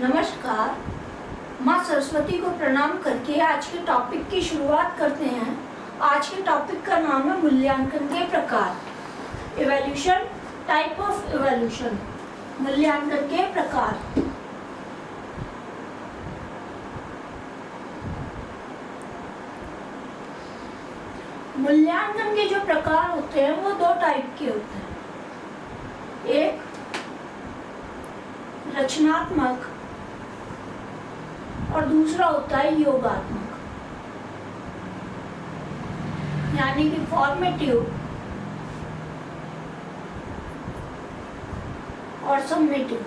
नमस्कार। माँ सरस्वती को प्रणाम करके आज के टॉपिक की शुरुआत करते हैं। आज के टॉपिक का नाम है मूल्यांकन के प्रकार। Evaluation, type of evaluation. मूल्यांकन के प्रकार। मूल्यांकन के जो प्रकार होते हैं वो दो टाइप के होते हैं। एक रचनात्मक और दूसरा होता है योगात्मक, यानी कि फॉर्मेटिव और समेटिव।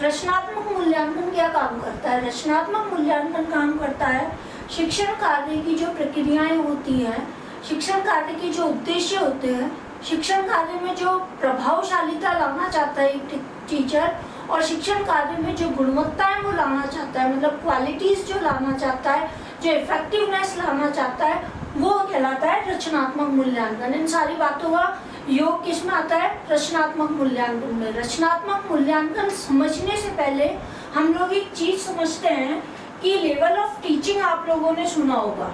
रचनात्मक मूल्यांकन क्या काम करता है? रचनात्मक मूल्यांकन काम करता है शिक्षण कार्य की जो प्रक्रियाएं होती हैं, शिक्षण कार्य के जो उद्देश्य होते हैं, शिक्षण कार्य में जो प्रभावशालीता लाना चाहता है एक टीचर, और शिक्षण कार्य में जो गुणवत्ताएं वो लाना चाहता है, मतलब क्वालिटीज जो लाना चाहता है, जो इफेक्टिवनेस लाना चाहता है, वो कहलाता है रचनात्मक मूल्यांकन। इन सारी बातों का योग किस में आता है? रचनात्मक मूल्यांकन में। रचनात्मक मूल्यांकन समझने से पहले हम लोग एक चीज समझते हैं कि लेवल ऑफ टीचिंग आप लोगों ने सुना होगा।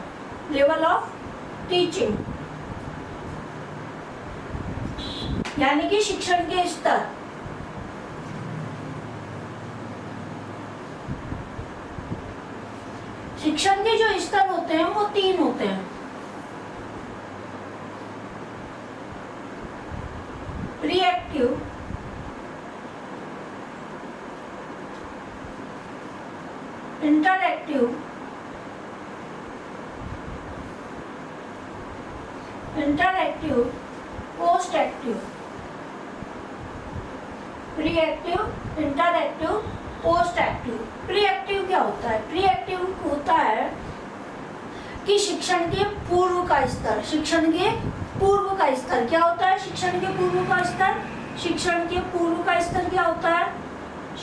लेवल ऑफ टीचिंग यानी कि शिक्षण के स्तर। शिक्षण के जो स्तर होते हैं वो तीन होते हैं। Preactive, interactive, post active. Preactive, interactive, post active. Preactive क्या होता है? प्रीएक्टिव होता है कि शिक्षण के पूर्व का स्तर। शिक्षण के पूर्व का स्तर क्या होता है? शिक्षण के पूर्व का स्तर। शिक्षण के पूर्व का स्तर क्या होता है?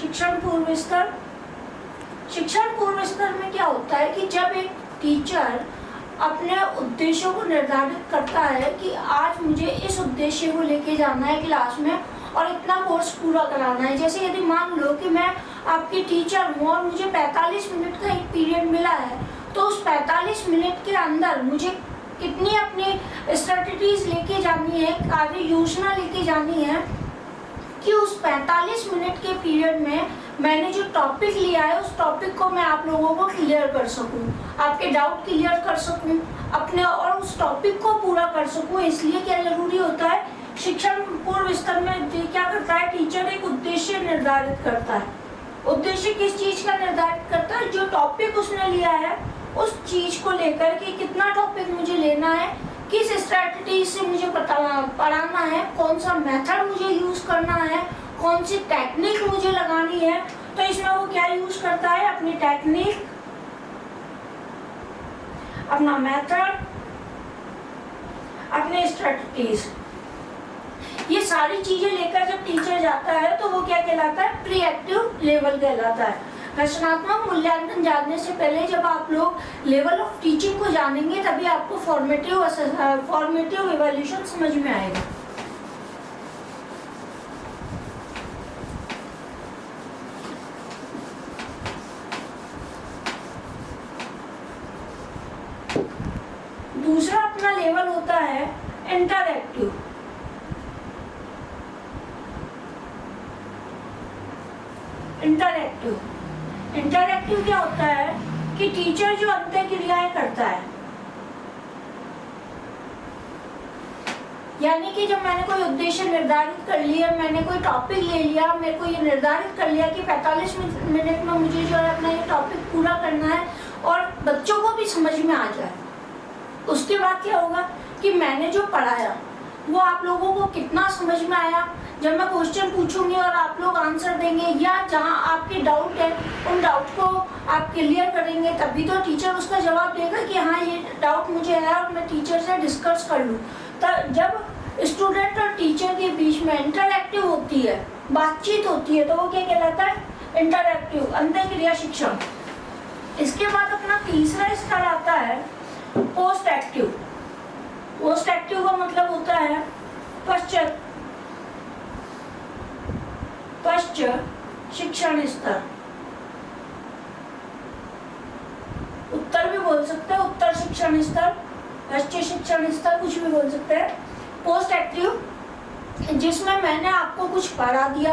शिक्षण पूर्व स्तर। शिक्षण पूर्व स्तर में क्या होता है कि जब एक टीचर अपने उद्देश्यों को निर्धारित करता है कि आज मुझे इस उद्देश्य को लेके जाना है क्लास में और इतना कोर्स पूरा कराना है। जैसे यदि मान लो कि मैं आपकी टीचर हूँ और मुझे 45 मिनट का एक पीरियड मिला है, तो उस 45 मिनट के अंदर मुझे कितनी अपनी स्ट्रेटजीज लेके जानी है, कार्य योजना लेके जानी है कि उस 45 मिनट के पीरियड में मैंने जो टॉपिक लिया है उस टॉपिक को मैं आप लोगों को क्लियर कर सकूं, आपके डाउट क्लियर कर सकूं अपने, और उस टॉपिक को पूरा कर सकूं। इसलिए क्या जरूरी होता है? शिक्षण पूर्व स्तर में क्या करता है टीचर? एक उद्देश्य निर्धारित करता है। उद्देश्य किस चीज का निर्धारित करता है? जो टॉपिक उसने लिया है उस चीज को लेकर कि कितना टॉपिक मुझे लेना है, किस स्ट्रेटजी से मुझे पढ़ाना है, कौन सा मेथड मुझे यूज करना है, कौन सी टेक्निक मुझे लगानी है। तो इसमें वो क्या यूज करता है? अपनी टेक्निक, अपना मेथड, अपने स्ट्रेटजीज, ये सारी चीजें लेकर जब टीचर जाता है तो वो क्या कहलाता है? प्रीएक्टिव लेवल कहलाता है। रचनात्मक मूल्यांकन जानने से पहले जब आप लोग लेवल ऑफ टीचिंग को जानेंगे तभी आपको फॉर्मेटिव इवैल्यूएशन समझ में आएगा। दूसरा अपना लेवल होता है इंटरएक्टिव। इंटरएक्टिव क्या होता है कि टीचर जो अंत्य क्रियाएं करता है, यानी कि जब मैंने कोई उद्देश्य निर्धारित कर लिया, मैंने कोई टॉपिक ले लिया, मेरे को ये निर्धारित कर लिया कि 45 मिनट में मुझे जो है अपना ये टॉपिक पूरा करना है और बच्चों को भी समझ में आ जाए, उसके बाद क्या होगा कि मैंने जो पढ़ाया वो आप लोगों को कितना समझ में आया। जब मैं क्वेश्चन पूछूंगी और आप लोग आंसर देंगे या जहां आपके डाउट है उन डाउट को आप क्लियर करेंगे, तभी तो टीचर उसका जवाब देगा कि हाँ ये डाउट मुझे है और मैं टीचर से डिस्कस कर लूँ। तो जब स्टूडेंट और टीचर के बीच में इंटरएक्टिव होती है, बातचीत होती है, तो वो क्या कहलाता है? इंटरएक्टिव, अंतःक्रिया शिक्षण। इसके बाद अपना तीसरा स्तर आता है पोस्ट एक्टिव। पोस्ट एक्टिव का मतलब होता है पश्चात शिक्षण स्तर, उत्तर भी बोल सकते हैं, उत्तर शिक्षण स्तर, राष्ट्रीय शिक्षण स्तर, कुछ भी बोल सकते हैं। पोस्ट एक्टिव, जिसमें मैंने आपको कुछ पढ़ा दिया,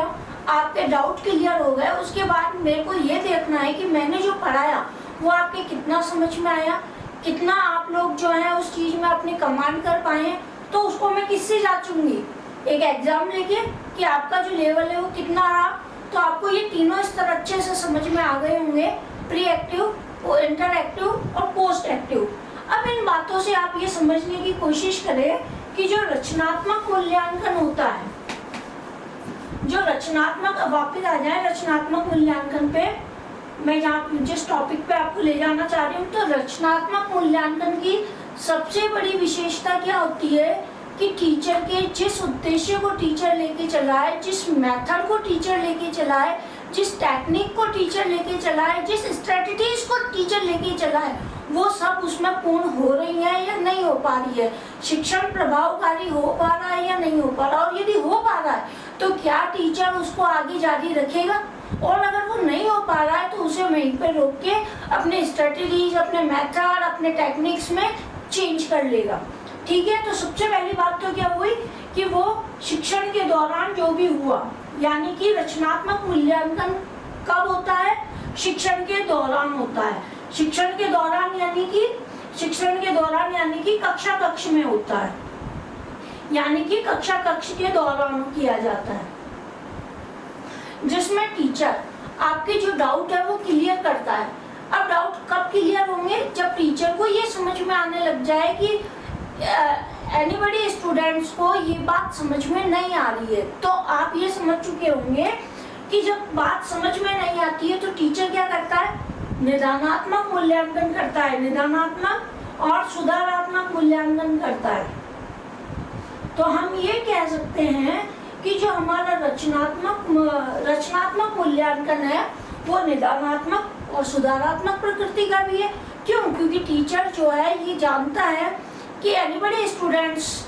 आपके डाउट क्लियर हो गए, उसके बाद मेरे को ये देखना है कि मैंने जो पढ़ाया वो आपके कितना समझ में आया, कितना आप लोग जो है उस चीज में अपनी कमांड कर पाए। तो उसको मैं किससे जांचूंगी? एक एग्जाम लेके कि आपका जो लेवल है वो कितना रहा। तो आपको ये तीनों स्तर अच्छे से समझ में आ गए होंगे, प्री एक्टिव, इंटर एक्टिव और पोस्ट एक्टिव। अब इन बातों से आप ये समझने की कोशिश करें कि जो रचनात्मक मूल्यांकन होता है, जो रचनात्मक, वापस आ जाए रचनात्मक मूल्यांकन पे, मैं यहाँ जिस टॉपिक पे आपको ले जाना चाह रही हूँ। तो रचनात्मक मूल्यांकन की सबसे बड़ी विशेषता क्या होती है कि टीचर के जिस उद्देश्य को टीचर लेके चला है, जिस मेथड को टीचर लेके चला है, जिस टेक्निक को टीचर लेके चला है, जिस स्ट्रेटजीज को टीचर लेके चला है, वो सब उसमें पूर्ण हो रही है या नहीं हो पा रही है, शिक्षण प्रभावकारी हो पा रहा है या नहीं हो पा रहा। और यदि हो पा रहा है तो क्या टीचर उसको आगे जारी रखेगा, और अगर वो नहीं हो पा रहा है तो उसे वहीं पे रोक के अपने स्ट्रेटजीज, अपने मेथड, अपने टेक्निक्स में चेंज कर लेगा। ठीक है, तो सबसे पहली बात तो क्या हुई कि वो शिक्षण के दौरान जो भी हुआ, यानी कि रचनात्मक मूल्यांकन कब होता है? शिक्षण के दौरान होता है। शिक्षण के दौरान यानी कि कक्षा कक्ष में होता है, यानी कि कक्षा कक्ष के दौरान किया जाता है, जिसमें टीचर आपके जो डाउट है वो क्लियर करता है। अब डाउट कब क्लियर होंगे? जब टीचर को ये समझ में आने लग जाए कि एनीबडी स्टूडेंट्स को ये बात समझ में नहीं आ रही है। तो आप ये समझ चुके होंगे कि जब बात समझ में नहीं आती है तो टीचर क्या करता है? निदानात्मक मूल्यांकन करता है, निदानात्मक और सुधारात्मक मूल्यांकन करता है। तो हम ये कह सकते हैं कि जो हमारा रचनात्मक मूल्यांकन है वो निदानात्मक और सुधारात्मक प्रकृति का भी है। क्यों? क्योंकि टीचर जो है ये जानता है कि एनीबडी स्टूडेंट्स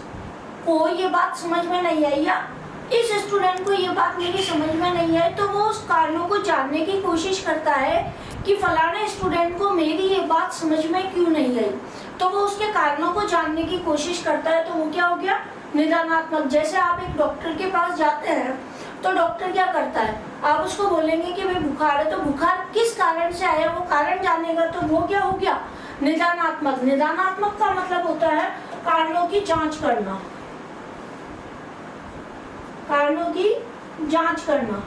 को ये बात समझ में नहीं आई या इस स्टूडेंट को ये बात मेरी समझ में नहीं आई, तो वो उस कारणों को जानने की कोशिश करता है कि फलाने स्टूडेंट को मेरी ये बात समझ में क्यों नहीं आई। तो वो उसके कारणों को जानने की कोशिश करता है। तो वो क्या हो गया? निदानात्मक। जैसे आप एक डॉक्टर के पास जाते हैं तो डॉक्टर क्या करता है? आप उसको बोलेंगे कि भाई बुखार है, तो बुखार किस कारण से आया वो कारण जानेगा। तो वो क्या हो गया? निदानात्मक। निदानात्मक का मतलब होता है कारणों की जांच करना, कारणों की जांच करना।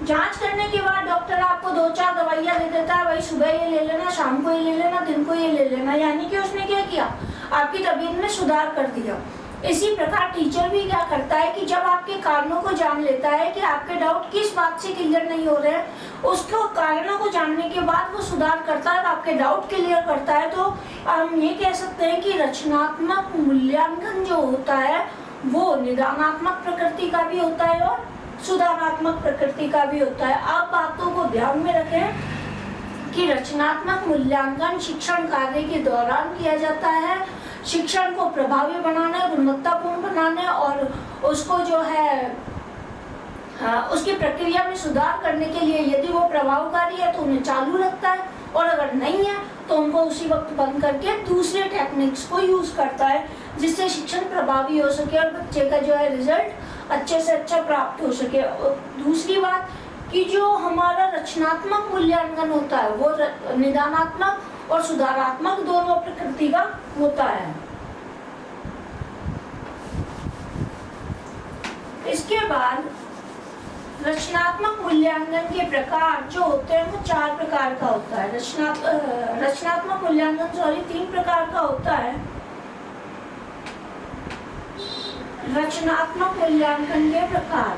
जांच करने के बाद डॉक्टर आपको 2-4 दवाइयां दे देता है, भाई सुबह ये ले लेना, शाम को ये ले लेना, दिन को ये ले लेना, यानी कि उसने क्या किया? आपकी तबीयत में सुधार कर दिया। इसी प्रकार टीचर भी क्या करता है कि जब आपके कारणों को जान लेता है कि आपके डाउट किस बात से क्लियर नहीं हो रहे हैं, उसको कारणों को जानने के बाद वो सुधार करता है और आपके डाउट क्लियर करता है। तो हम ये कह सकते हैं कि रचनात्मक मूल्यांकन जो होता है वो निदानात्मक प्रकृति का भी होता है और सुधारात्मक प्रकृति का भी होता है। आप बातों को ध्यान में रखें कि रचनात्मक मूल्यांकन शिक्षण कार्य के दौरान किया जाता है, शिक्षण को प्रभावी बनाने, गुणवत्तापूर्ण बनाने और उसको जो है उसकी प्रक्रिया में सुधार करने के लिए यदि वो प्रभावकारी है तो उन्हें चालू रखता है, और अगर नहीं है तो उनको उसी वक्त बंद करके दूसरे टेक्निक्स को यूज करता है, जिससे शिक्षण प्रभावी हो सके और बच्चे का जो है रिजल्ट अच्छे से अच्छा प्राप्त हो सके। दूसरी बात कि जो हमारा रचनात्मक मूल्यांकन होता है वो निदानात्मक और सुधारात्मक दोनों प्रकृति का होता है। इसके बाद रचनात्मक मूल्यांकन के प्रकार जो होते हैं वो 4 प्रकार का होता है। रचनात्मक मूल्यांकन 3 प्रकार का होता है। रचनात्मक मूल्यांकन के प्रकार,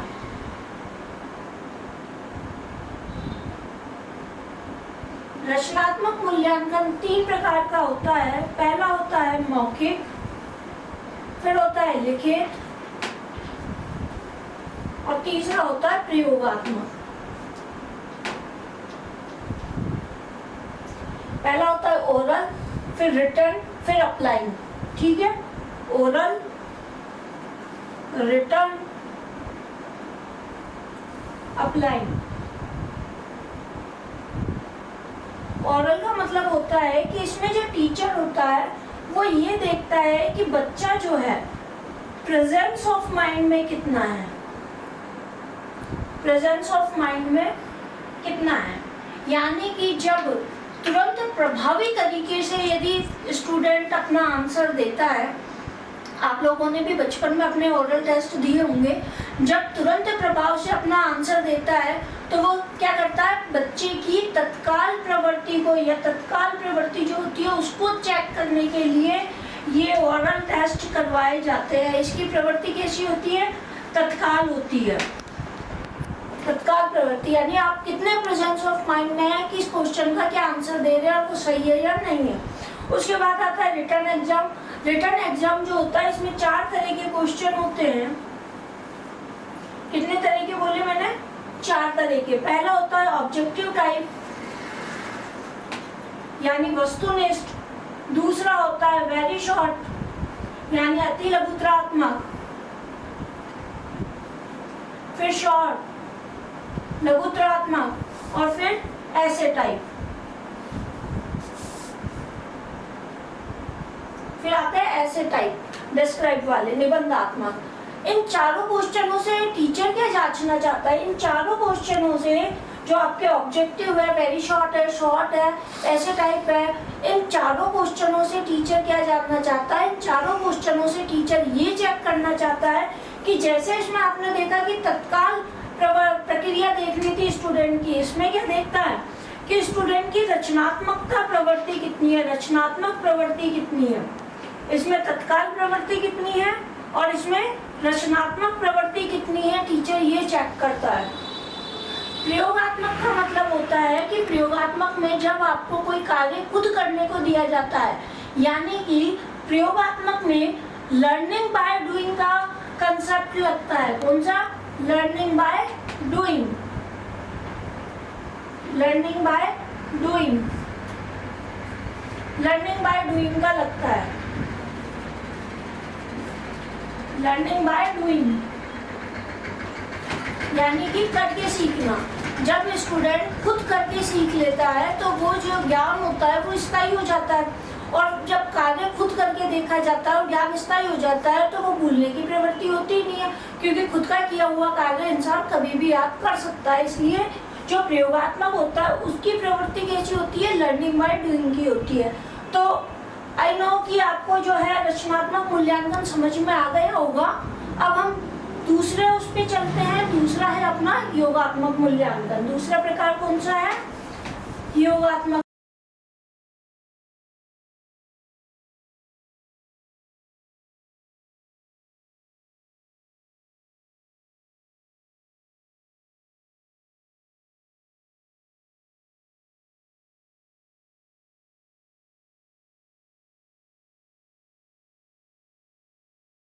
रचनात्मक मूल्यांकन 3 प्रकार का होता है। पहला होता है मौखिक, फिर होता है लिखित और तीसरा होता है प्रयोगात्मक। पहला होता है ओरल, फिर रिटन, फिर अप्लाइंग। ठीक है, ओरल, रिटन, अपलाइंग। ऑरल का मतलब होता है कि इसमें जो टीचर होता है वो ये देखता है कि बच्चा जो है प्रेजेंस ऑफ माइंड में कितना है, प्रेजेंस ऑफ माइंड में कितना है। यानी कि जब तुरंत प्रभावी तरीके से यदि स्टूडेंट अपना आंसर देता है, आप लोगों ने भी बचपन में अपने ओरल टेस्ट दिए होंगे, जब तुरंत प्रभाव से अपना आंसर देता है तो वो क्या करता है, बच्चे की तत्काल प्रवृत्ति को या तत्काल प्रवृत्ति जो होती है उसको चेक करने के लिए ये ओरल टेस्ट करवाए जाते हैं। इसकी प्रवृत्ति कैसी होती है, तत्काल होती है, तत्काल प्रवृत्ति। यानी आप कितने प्रेजेंस ऑफ माइंड में है कि इस क्वेश्चन का क्या आंसर दे रहे हैं और वो सही है या नहीं है। उसके बाद आता है रिटन एग्जाम। रिटन एग्जाम जो होता है इसमें 4 तरह के क्वेश्चन होते हैं। कितने तरह के बोले मैंने, 4 तरह के। पहला होता है ऑब्जेक्टिव टाइप यानी वस्तुनिष्ठ। दूसरा होता है वेरी शॉर्ट यानी अति लघुत्रात्मक। फिर शॉर्ट, लघुत्रात्मक और फिर ऐसे टाइप। फिर आते हैं ऐसे टाइप, डिस्क्राइब वाले, निबंधात्मक। इन चारों क्वेश्चनों से टीचर क्या जांचना चाहता है, इन चारों क्वेश्चनों से जो आपके ऑब्जेक्टिव है, वेरी शॉर्ट है, शॉर्ट है, ऐसे टाइप है, इन चारों क्वेश्चनों से टीचर क्या जानना चाहता है, इन चारों क्वेश्चनों से टीचर ये चेक करना चाहता है कि जैसे इसमें आपने देखा कि तत्काल प्रक्रिया देखनी थी स्टूडेंट की, इसमें क्या देखता है कि स्टूडेंट की रचनात्मकता प्रवृत्ति कितनी है, रचनात्मक प्रवृत्ति कितनी है। इसमें तत्काल प्रवृत्ति कितनी है और इसमें रचनात्मक प्रवृत्ति कितनी है, टीचर ये चेक करता है। प्रयोगात्मक का मतलब होता है कि प्रयोगात्मक में जब आपको कोई कार्य खुद करने को दिया जाता है, यानी कि प्रयोगात्मक में लर्निंग बाय डूइंग का कंसेप्ट लगता है। कौन सा, learning by doing, learning by doing, learning by doing का लगता है, लर्निंग बाय डूइंग यानी कि करके सीखना। जब स्टूडेंट खुद करके सीख लेता है तो वो जो ज्ञान होता है वो स्थायी हो जाता है, और जब कार्य खुद करके देखा जाता है और ज्ञान स्थायी हो जाता है तो वो भूलने की प्रवृत्ति होती ही नहीं है, क्योंकि खुद का किया हुआ कार्य इंसान कभी भी याद कर सकता है। इसलिए जो प्रयोगात्मक होता है उसकी प्रवृत्ति कैसी होती है, लर्निंग बाय डूइंग की होती है। तो आई नो कि आपको जो है रचनात्मक मूल्यांकन समझ में आ गया होगा। अब हम दूसरे उस पे चलते हैं। दूसरा है अपना योगात्मक मूल्यांकन। दूसरा प्रकार कौन सा है, योगात्मक